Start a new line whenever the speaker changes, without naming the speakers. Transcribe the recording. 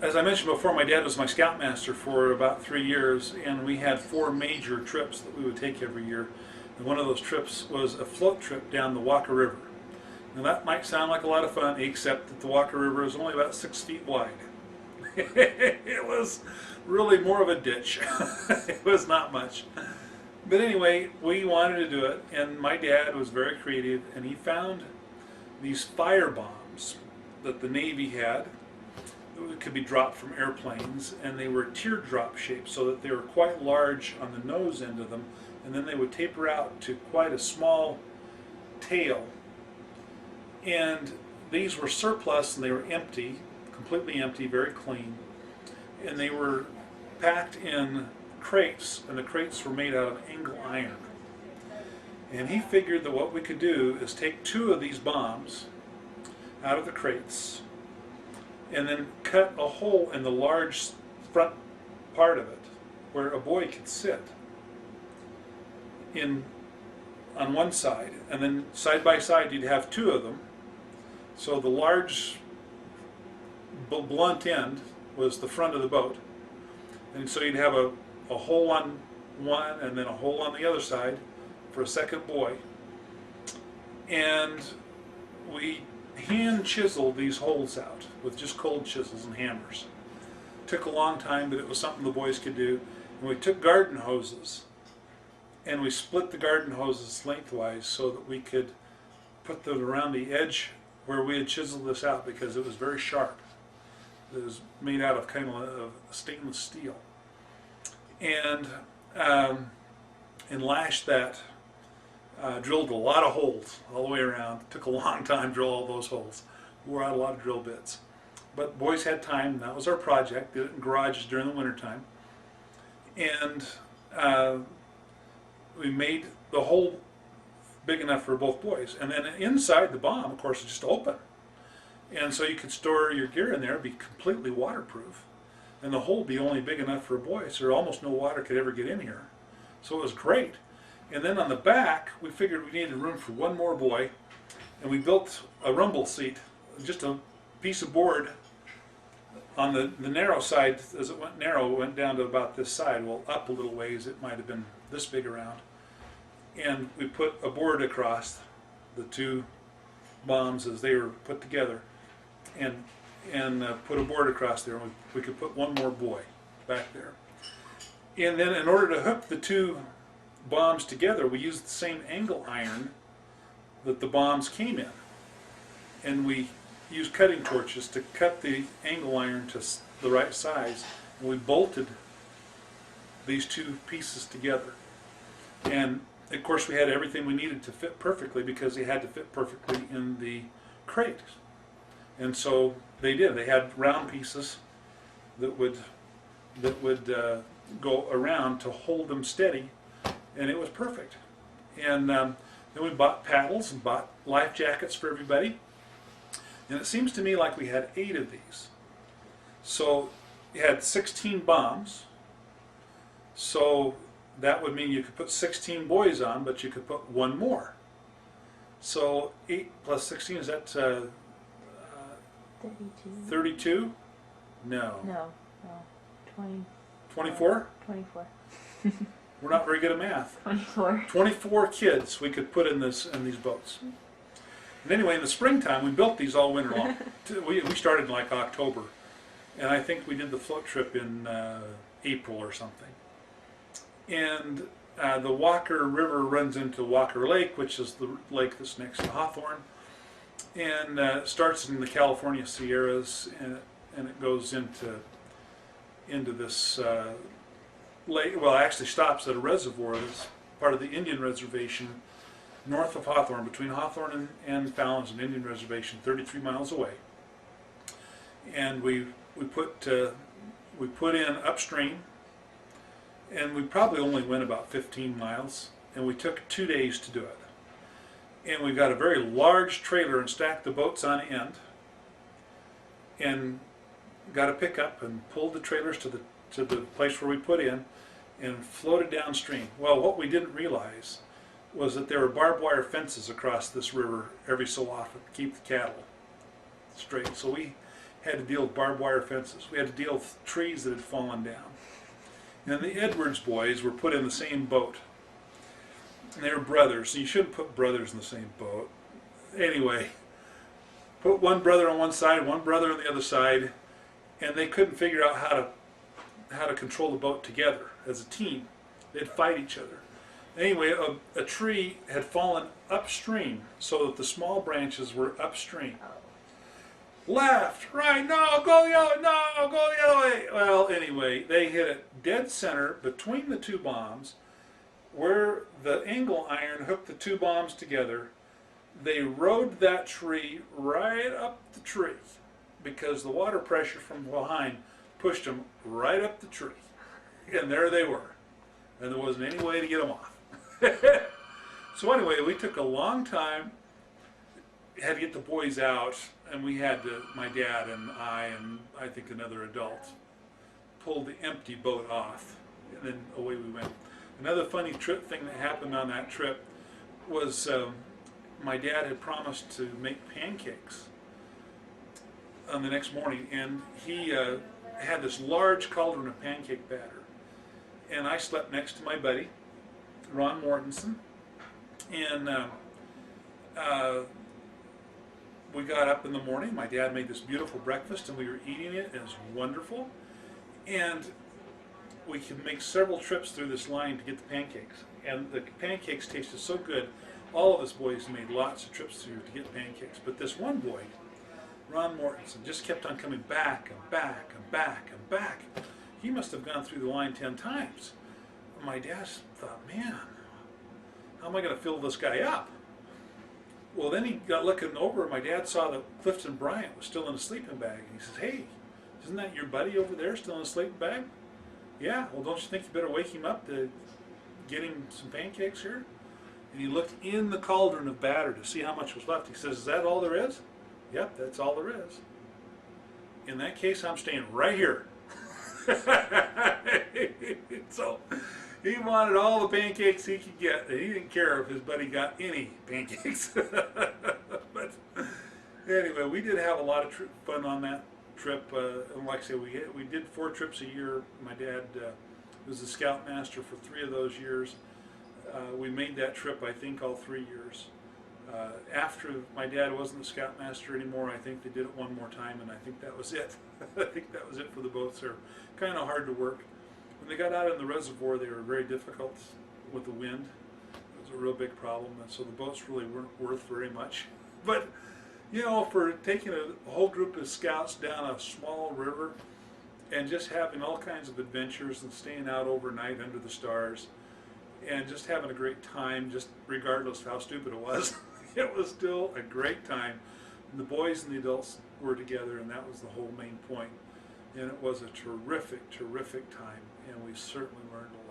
as I mentioned before, my dad was my scoutmaster for about 3 years, and we had 4 major trips that we would take every year. And one of those trips was a float trip down the Walker River. Now that might sound like a lot of fun, except that the Walker River is only about 6 feet wide. It was really more of a ditch. It was not much. But anyway, we wanted to do it, and my dad was very creative, and he found these fire bombs that the Navy had that could be dropped from airplanes, and they were teardrop shaped so that they were quite large on the nose end of them, and then they would taper out to quite a small tail. And these were surplus, and they were empty, completely empty, very clean, and they were packed in crates, and the crates were made out of angle iron. And he figured that what we could do is take 2 of these bombs out of the crates and then cut a hole in the large front part of it where a boy could sit in on one side, and then side by side you'd have 2 of them. So the large blunt end was the front of the boat, and so you'd have a hole on one and then a hole on the other side for a second boy. And we hand chiseled these holes out with just cold chisels and hammers. Took a long time, but it was something the boys could do. And we took garden hoses and we split the garden hoses lengthwise so that we could put them around the edge where we had chiseled this out, because it was very sharp. It was made out of kind of stainless steel. And lashed that, drilled a lot of holes all the way around. It took a long time to drill all those holes. Wore out a lot of drill bits. But boys had time, and that was our project. Did it in garages during the wintertime. And we made the hole big enough for both boys. And then inside the bomb, of course, is just open. And so you could store your gear in there, be completely waterproof. And the hole would be only big enough for a boy, so almost no water could ever get in here. So it was great. And then on the back, we figured we needed room for 1 more boy, and we built a rumble seat, just a piece of board on the narrow side. As it went narrow, it went down to about this side. Well, up a little ways, it might have been this big around. And we put a board across the 2 bombs as they were put together, and put a board across there, and we could put 1 more boy back there. And then in order to hook the 2 bombs together, we used the same angle iron that the bombs came in. And we used cutting torches to cut the angle iron to the right size, and we bolted these 2 pieces together. And of course we had everything we needed to fit perfectly, because they had to fit perfectly in the crate. And so they did. They had round pieces that would go around to hold them steady, and it was perfect. And then we bought paddles and bought life jackets for everybody. And it seems to me like we had 8 of these. So you had 16 bombs. So that would mean you could put 16 boys on, but you could put 1 more. So 8 plus 16, is that 32? No.
No.
24?
24.
We're not very good at math.
24.
24 kids we could put in these boats. And anyway, in the springtime, we built these all winter long. We started in like October, and I think we did the float trip in April or something. And the Walker River runs into Walker Lake, which is the lake that's next to Hawthorne, and starts in the California Sierras, and it goes into this lake. Well, it actually stops at a reservoir that's part of the Indian reservation north of Hawthorne. Between Hawthorne and Fallon's an Indian reservation 33 miles away. And we put in upstream, and we probably only went about 15 miles, and we took 2 days to do it. And we got a very large trailer and stacked the boats on end, and got a pickup and pulled the trailers to the place where we put in, and floated downstream. Well, what we didn't realize was that there were barbed wire fences across this river every so often to keep the cattle straight. So we had to deal with barbed wire fences. We had to deal with trees that had fallen down. And the Edwards boys were put in the same boat. And they were brothers, so you shouldn't put brothers in the same boat. Anyway, put one brother on one side, one brother on the other side, and they couldn't figure out how to control the boat together as a team. They'd fight each other. Anyway, a tree had fallen upstream so that the small branches were upstream. Left, right, no, go the other way, no, go the other way. Well, anyway, they hit it dead center between the two bombs where the angle iron hooked the two bombs together. They rode that tree right up the tree because the water pressure from behind pushed them right up the tree. And there they were. And there wasn't any way to get them off. So anyway, we took a long time, had to get the boys out, and we had to, my dad and I think another adult, pulled the empty boat off, and then away we went. Another funny thing that happened on that trip was my dad had promised to make pancakes on the next morning, and he had this large cauldron of pancake batter. And I slept next to my buddy, Ron Mortensen, and we got up in the morning. My dad made this beautiful breakfast, and we were eating it, and it was wonderful. And we could make several trips through this line to get the pancakes. And the pancakes tasted so good, all of us boys made lots of trips through to get pancakes. But this one boy, Ron Mortensen, just kept on coming back and back and back and back. He must have gone through the line 10 times. My dad thought, man, how am I going to fill this guy up? Well, then he got looking over, and my dad saw that Clifton Bryant was still in a sleeping bag. And he says, hey, isn't that your buddy over there still in a sleeping bag? Yeah, well, don't you think you better wake him up to get him some pancakes here? And he looked in the cauldron of batter to see how much was left. He says, is that all there is? Yep, that's all there is. In that case, I'm staying right here. So he wanted all the pancakes he could get, and he didn't care if his buddy got any pancakes. But anyway, we did have a lot of fun on that trip. And like I say, we did 4 trips a year. My dad was the scoutmaster for 3 of those years. We made that trip, I think, all 3 years. After my dad wasn't the scoutmaster anymore, I think they did it one more time, and I think that was it. I think that was it for the boats. They're kind of hard to work. When they got out in the reservoir, they were very difficult with the wind. It was a real big problem, and so the boats really weren't worth very much. But, you know, for taking a whole group of scouts down a small river and just having all kinds of adventures and staying out overnight under the stars and just having a great time, just regardless of how stupid it was, it was still a great time. And the boys and the adults were together, and that was the whole main point. And it was a terrific, terrific time, and we certainly learned a lot.